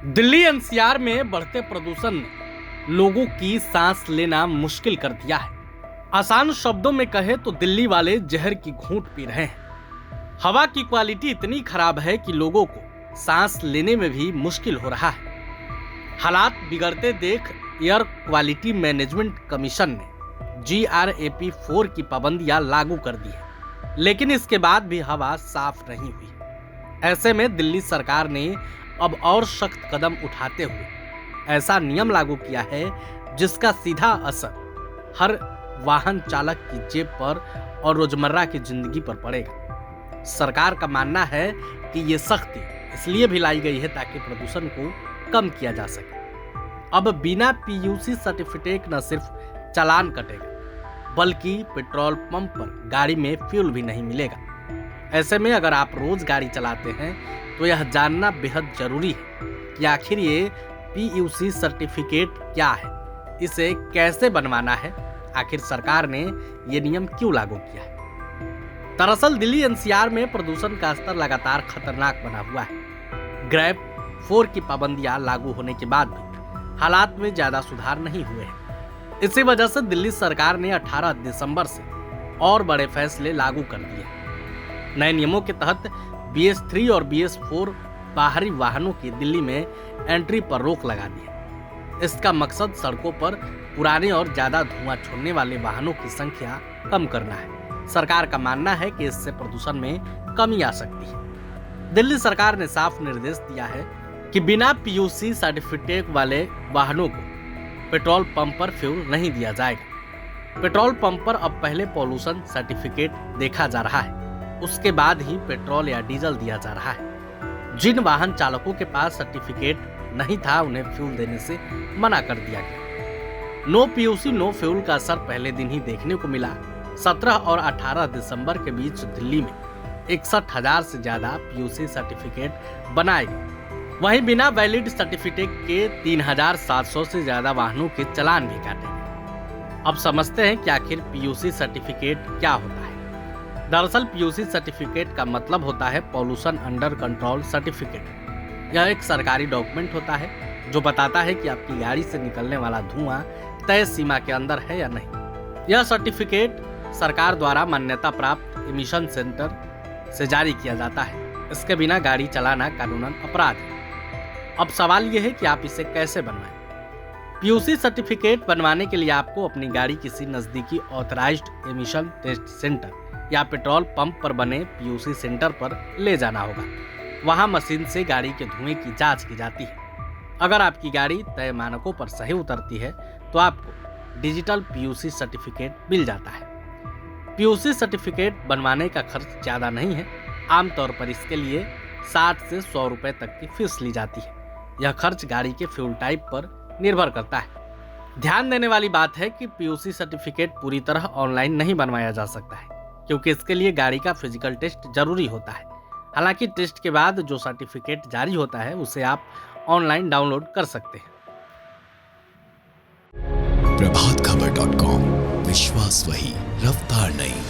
Delhi NCR में बढ़ते प्रदूषण ने लोगों की सांस लेना मुश्किल कर दिया है। आसान शब्दों में कहे तो दिल्ली वाले जहर की घूंट पी रहे हैं। हवा की क्वालिटी इतनी खराब है कि लोगों को सांस लेने में भी मुश्किल हो रहा है। हालात बिगड़ते देख एयर क्वालिटी मैनेजमेंट कमीशन ने GRAP 4 की पाबंदियां लागू कर दी है, लेकिन इसके बाद भी हवा साफ नहीं हुई। ऐसे में दिल्ली सरकार ने अब और सख्त कदम उठाते हुए ऐसा नियम लागू किया है जिसका सीधा असर हर वाहन चालक की जेब पर और रोजमर्रा की जिंदगी पर पड़ेगा। सरकार का मानना है कि ये सख्ती इसलिए भी लाई गई है ताकि प्रदूषण को कम किया जा सके। अब बिना PUC सर्टिफिकेट न सिर्फ चालान कटेगा बल्कि पेट्रोल पंप पर गाड़ी में फ्यूल भी नहीं मिलेगा। ऐसे में अगर आप रोज गाड़ी चलाते हैं तो यह जानना बेहद जरूरी है कि आखिर ये PUC सर्टिफिकेट क्या है, इसे कैसे बनवाना है, आखिर सरकार ने ये नियम क्यों लागू किया है। दरअसल दिल्ली NCR में प्रदूषण का स्तर लगातार खतरनाक बना हुआ है। GRAP 4 की पाबंदियां लागू होने के बाद भी हालात में ज्यादा सुधार नहीं हुए हैं। इसी वजह से दिल्ली सरकार ने 18 दिसंबर से और बड़े फैसले लागू कर दिए। नए नियमों के तहत BS3 और BS4 बाहरी वाहनों की दिल्ली में एंट्री पर रोक लगा दी है। इसका मकसद सड़कों पर पुराने और ज्यादा धुआं छोड़ने वाले वाहनों की संख्या कम करना है। सरकार का मानना है कि इससे प्रदूषण में कमी आ सकती है। दिल्ली सरकार ने साफ निर्देश दिया है कि बिना PUC सर्टिफिकेट वाले वाहनों को पेट्रोल पंप पर फ्यूल नहीं दिया जाएगा। पेट्रोल पंप पर अब पहले पॉल्यूशन सर्टिफिकेट देखा जा रहा है, उसके बाद ही पेट्रोल या डीजल दिया जा रहा है। जिन वाहन चालकों के पास सर्टिफिकेट नहीं था उन्हें फ्यूल देने से मना कर दिया गया। नो PUC नो फ्यूल का असर पहले दिन ही देखने को मिला। 17 और 18 दिसंबर के बीच दिल्ली में 61,000 से ज्यादा PUC सर्टिफिकेट बनाए गए। वहीं बिना वैलिड सर्टिफिकेट के 3,700 से ज्यादा वाहनों के चालान भी काटे गए। अब समझते हैं कि आखिर PUC सर्टिफिकेट क्या होता है। दरअसल PUC सर्टिफिकेट का मतलब होता है पॉल्यूशन अंडर कंट्रोल सर्टिफिकेट। यह एक सरकारी डॉक्यूमेंट होता है जो बताता है कि आपकी गाड़ी से निकलने वाला धुआं तय सीमा के अंदर है या नहीं। यह सर्टिफिकेट सरकार द्वारा मान्यता प्राप्त एमिशन सेंटर से जारी किया जाता है। इसके बिना गाड़ी चलाना कानूनन अपराध है। अब सवाल यह है कि आप इसे कैसे बनवाएं। PUC सर्टिफिकेट बनवाने के लिए आपको अपनी गाड़ी किसी नजदीकी ऑथराइज्ड एमिशन टेस्ट सेंटर या पेट्रोल पंप पर बने PUC सेंटर पर ले जाना होगा। वहां मशीन से गाड़ी के धुएं की जांच की जाती है। अगर आपकी गाड़ी तय मानकों पर सही उतरती है तो आपको डिजिटल PUC सर्टिफिकेट मिल जाता है। PUC सर्टिफिकेट बनवाने का खर्च ज़्यादा नहीं है। आमतौर पर इसके लिए 60 से 100 रुपए तक की फीस ली जाती है। यह खर्च गाड़ी के फ्यूल टाइप पर निर्भर करता है। ध्यान देने वाली बात है कि PUC सर्टिफिकेट पूरी तरह ऑनलाइन नहीं बनवाया जा सकता है, क्योंकि इसके लिए गाड़ी का फिजिकल टेस्ट जरूरी होता है। हालांकि टेस्ट के बाद जो सर्टिफिकेट जारी होता है उसे आप ऑनलाइन डाउनलोड कर सकते हैं। प्रभातखबर.com, विश्वास वही, रफ्तार नहीं।